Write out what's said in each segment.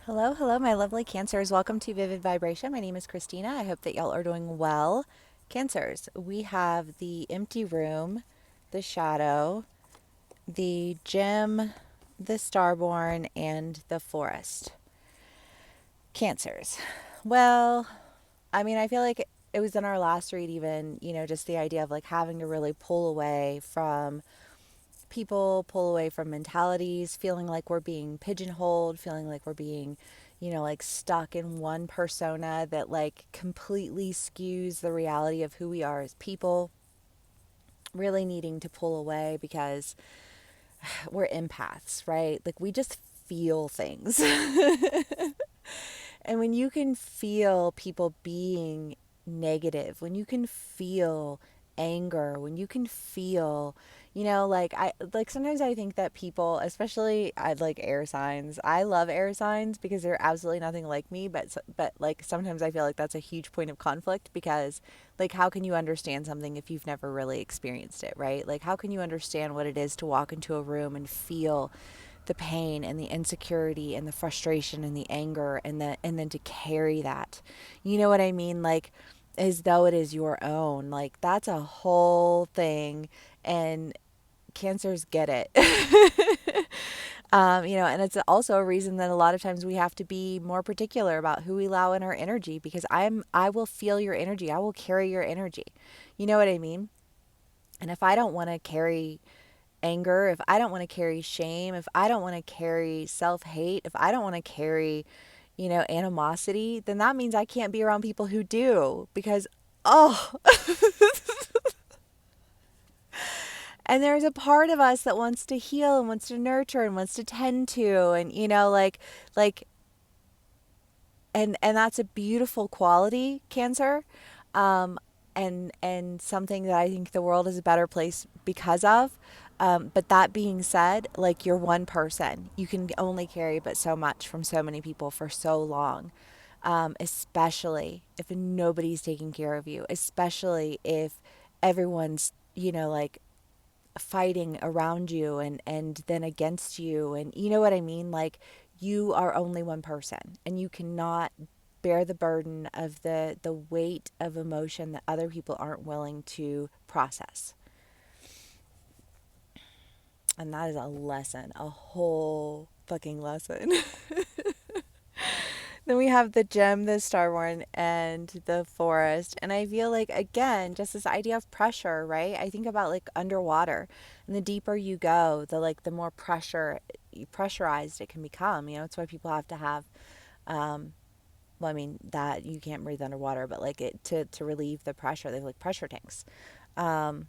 Hello, hello, my lovely Cancers. Welcome to Vivid Vibration. My name is Christina. I hope that y'all are doing well. Cancers, we have the empty room, the shadow, the gem, the starborn, and the forest. Cancers. Well, I feel like it was in our last read, even, just the idea of like having to really pull away from people, pull away from mentalities, feeling like we're being pigeonholed, feeling like we're being, like stuck in one persona that like completely skews the reality of who we are as people, really needing to pull away because we're empaths, right? Like we just feel things. And when you can feel people being negative, when you can feel anger, when you can feel, like I like sometimes I think that people, especially I like air signs. I love air signs because they're absolutely nothing like me, but like sometimes I feel like that's a huge point of conflict because like how can you understand something if you've never really experienced it, right? Like how can you understand what it is to walk into a room and feel the pain and the insecurity and the frustration and the anger and then to carry that. You know what I mean? Like as though it is your own. Like that's a whole thing and cancers get it. And it's also a reason that a lot of times we have to be more particular about who we allow in our energy because I will feel your energy. I will carry your energy. You know what I mean? And if I don't want to carry anger, if I don't want to carry shame, if I don't want to carry self hate, if I don't want to carry, animosity, then that means I can't be around people who do because, oh, and there's a part of us that wants to heal and wants to nurture and wants to tend to, and, like, and that's a beautiful quality, Cancer. Um, and something that I think the world is a better place because of. But that being said, like you're one person, you can only carry but so much from so many people for so long. Especially if nobody's taking care of you, especially if everyone's, like fighting around you and then against you. And you know what I mean? Like you are only one person and you cannot bear the burden of the weight of emotion that other people aren't willing to process. And that is a lesson, a whole fucking lesson. Then we have the gem, the starborn, and the forest. And I feel like, again, just this idea of pressure, right? I think about like underwater. And the deeper you go, the more pressurized it can become. It's why people have to have, well, I mean, that you can't breathe underwater, but like it to relieve the pressure, they have like pressure tanks. Um,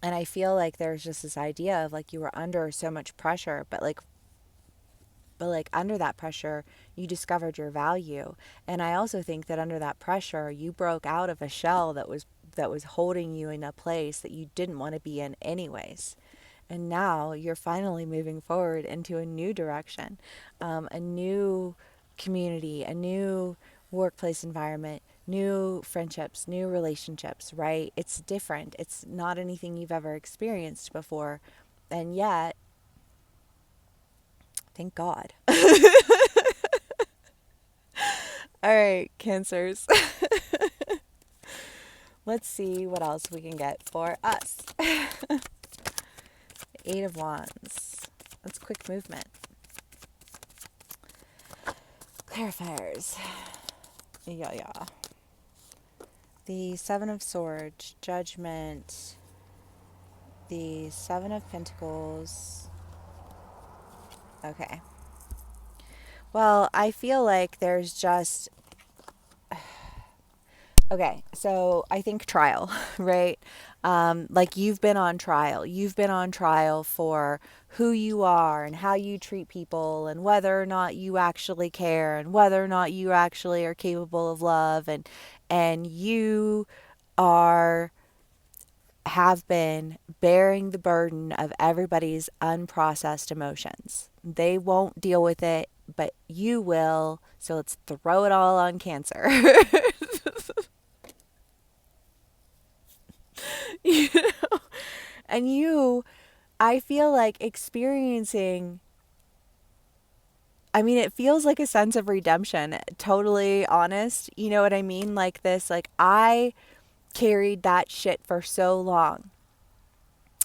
and I feel like there's just this idea of like you were under so much pressure, but like under that pressure you discovered your value. And I also think that under that pressure you broke out of a shell that was holding you in a place that you didn't want to be in anyways. And now you're finally moving forward into a new direction, a new community, a new workplace environment, new friendships, new relationships, right? It's different, it's not anything you've ever experienced before, and yet thank God. All right, cancers. Let's see what else we can get for us. Eight of Wands. That's quick movement. Clarifiers. Yeah. The Seven of Swords, Judgment, the Seven of Pentacles. Okay. Well, I feel like there's just okay, so I think trial, right? Like you've been on trial. You've been on trial for who you are and how you treat people and whether or not you actually care and whether or not you actually are capable of love and you are have been bearing the burden of everybody's unprocessed emotions. They won't deal with it, but you will. So let's throw it all on Cancer. you know? And I feel like experiencing I mean, it feels like a sense of redemption. Totally honest. You know what I mean? Like this, like I carried that shit for so long.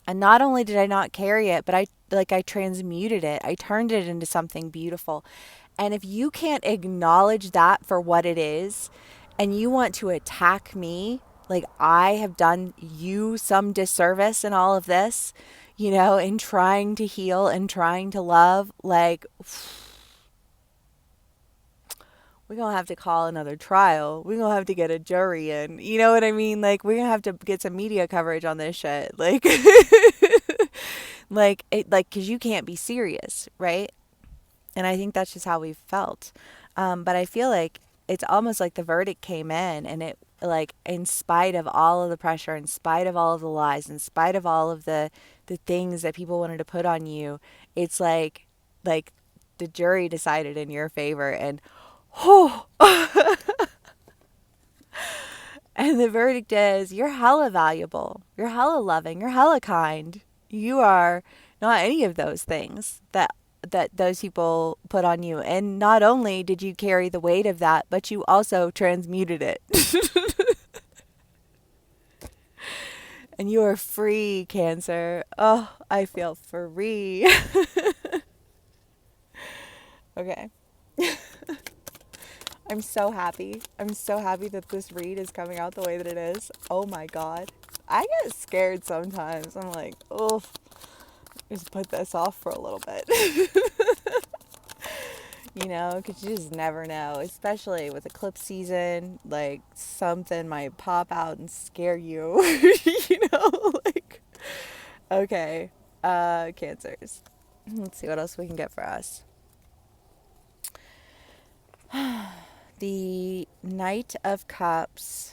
And not only did I not carry it, but I transmuted it. I turned it into something beautiful. And if you can't acknowledge that for what it is and you want to attack me, like I have done you some disservice in all of this, in trying to heal and trying to love, like we're going to have to call another trial. We're going to have to get a jury in. You know what I mean? Like, we're going to have to get some media coverage on this shit. Like, because you can't be serious, right? And I think that's just how we felt. But I feel like it's almost like the verdict came in and it, like, in spite of all of the pressure, in spite of all of the lies, in spite of all of the things that people wanted to put on you, it's like the jury decided in your favor. And oh, and the verdict is you're hella valuable. You're hella loving. You're hella kind. You are not any of those things that those people put on you. And not only did you carry the weight of that, but you also transmuted it. And you are free, Cancer. Oh, I feel free. Okay. I'm so happy. I'm so happy that this read is coming out the way that it is. Oh my God. I get scared sometimes. I'm like, oh, just put this off for a little bit. Because you just never know, especially with eclipse season, like something might pop out and scare you, like, okay, Cancers. Let's see what else we can get for us. The Knight of Cups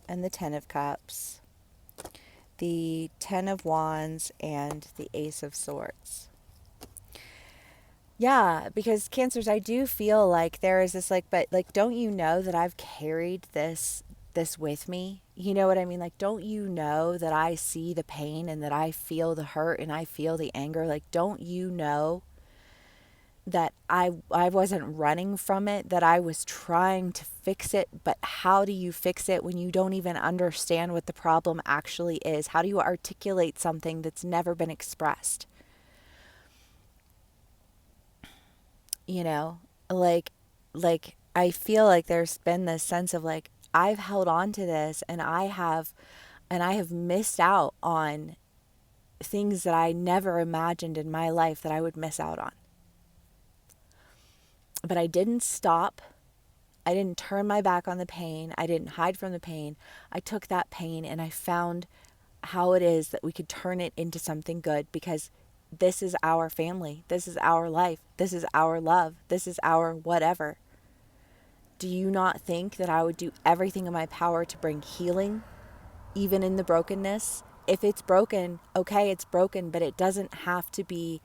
and the Ten of Cups, the Ten of Wands, and the Ace of Swords. Yeah, because Cancers, I do feel like there is this but like don't you know that I've carried this with me? You know what I mean? Like don't you know that I see the pain and that I feel the hurt and I feel the anger? Like don't you know that I wasn't running from it, that I was trying to fix it, but how do you fix it when you don't even understand what the problem actually is? How do you articulate something that's never been expressed? you know like I feel like there's been this sense of like I've held on to this and I have missed out on things that I never imagined in my life that I would miss out on. But I didn't stop. I didn't turn my back on the pain. I didn't hide from the pain. I took that pain and I found how it is that we could turn it into something good, because this is our family. This is our life. This is our love. This is our whatever. Do you not think that I would do everything in my power to bring healing, even in the brokenness? If it's broken, okay, it's broken, but it doesn't have to be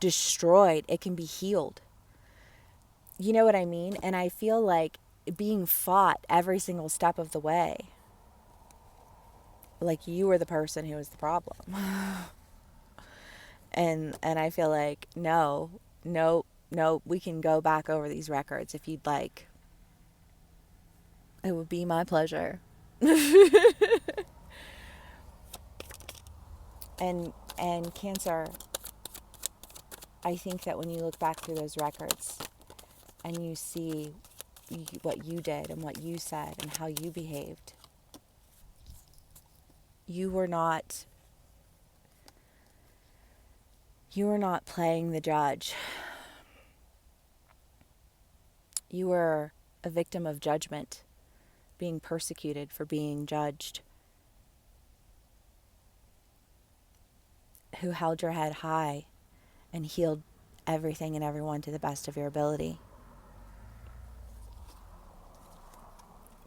destroyed. It can be healed. You know what I mean? And I feel like being fought every single step of the way. Like you were the person who was the problem. And I feel like no, we can go back over these records if you'd like. It would be my pleasure. And Cancer, I think that when you look back through those records and you see what you did and what you said and how you behaved, you were not playing the judge. You were a victim of judgment, being persecuted for being judged, who held your head high and healed everything and everyone to the best of your ability.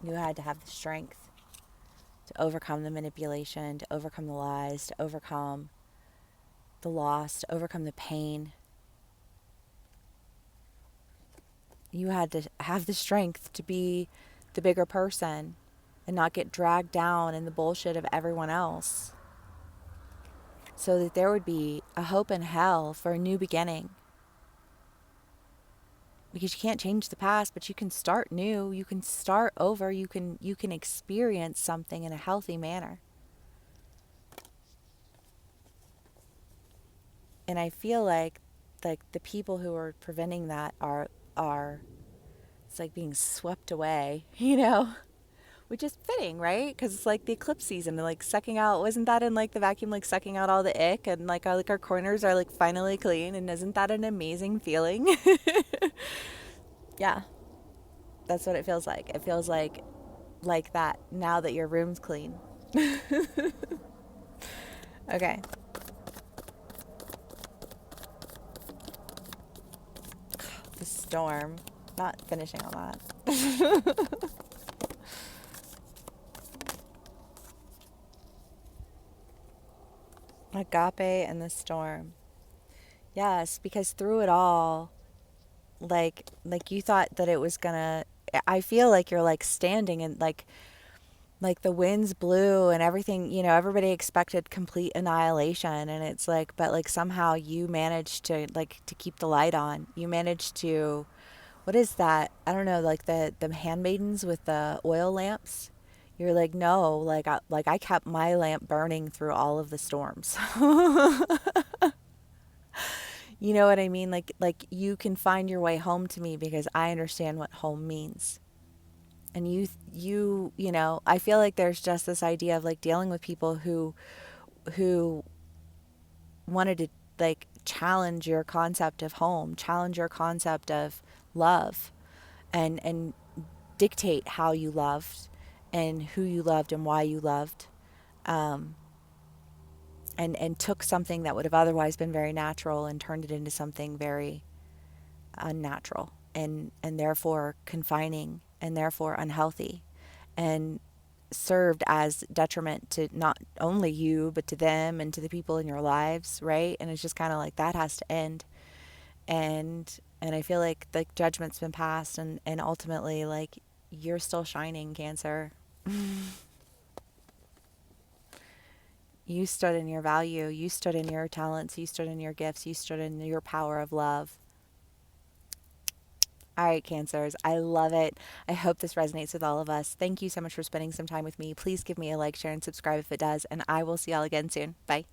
You had to have the strength to overcome the manipulation, to overcome the lies, to overcome the loss, to overcome the pain. You had to have the strength to be the bigger person and not get dragged down in the bullshit of everyone else, so that there would be a hope in hell for a new beginning. because you can't change the past, but you can start new, you can start over, you can experience something in a healthy manner. And I feel like the people who are preventing that are it's like being swept away, which is fitting, right? Because it's like the eclipse season and like sucking out. Wasn't that in like the vacuum, like sucking out all the ick, and like our corners are like finally clean, and isn't that an amazing feeling? Yeah, that's what it feels like. It feels like that now that your room's clean. Okay. The storm. Not finishing on that. Agape and the storm. Yes, because through it all, like you thought that it was gonna, I feel like you're like standing and like the winds blew and everything, everybody expected complete annihilation, and it's like, but like somehow you managed to like to keep the light on. You managed to, what is that? I don't know, like the handmaidens with the oil lamps. You're like, no, like I kept my lamp burning through all of the storms. You know what I mean? Like you can find your way home to me because I understand what home means. And I feel like there's just this idea of like dealing with people who wanted to like challenge your concept of home, challenge your concept of love, and dictate how you loved and who you loved and why you loved. Um, and took something that would have otherwise been very natural and turned it into something very unnatural and therefore confining and therefore unhealthy, and served as detriment to not only you but to them and to the people in your lives, right? And it's just kind of like that has to end. And I feel like the judgment's been passed, and ultimately like you're still shining, Cancer. You stood in your value, you stood in your talents, you stood in your gifts, you stood in your power of love. All right, Cancers, I love it. I hope this resonates with all of us. Thank you so much for spending some time with me. Please give me a like, share, and subscribe if it does, and I will see y'all again soon. Bye.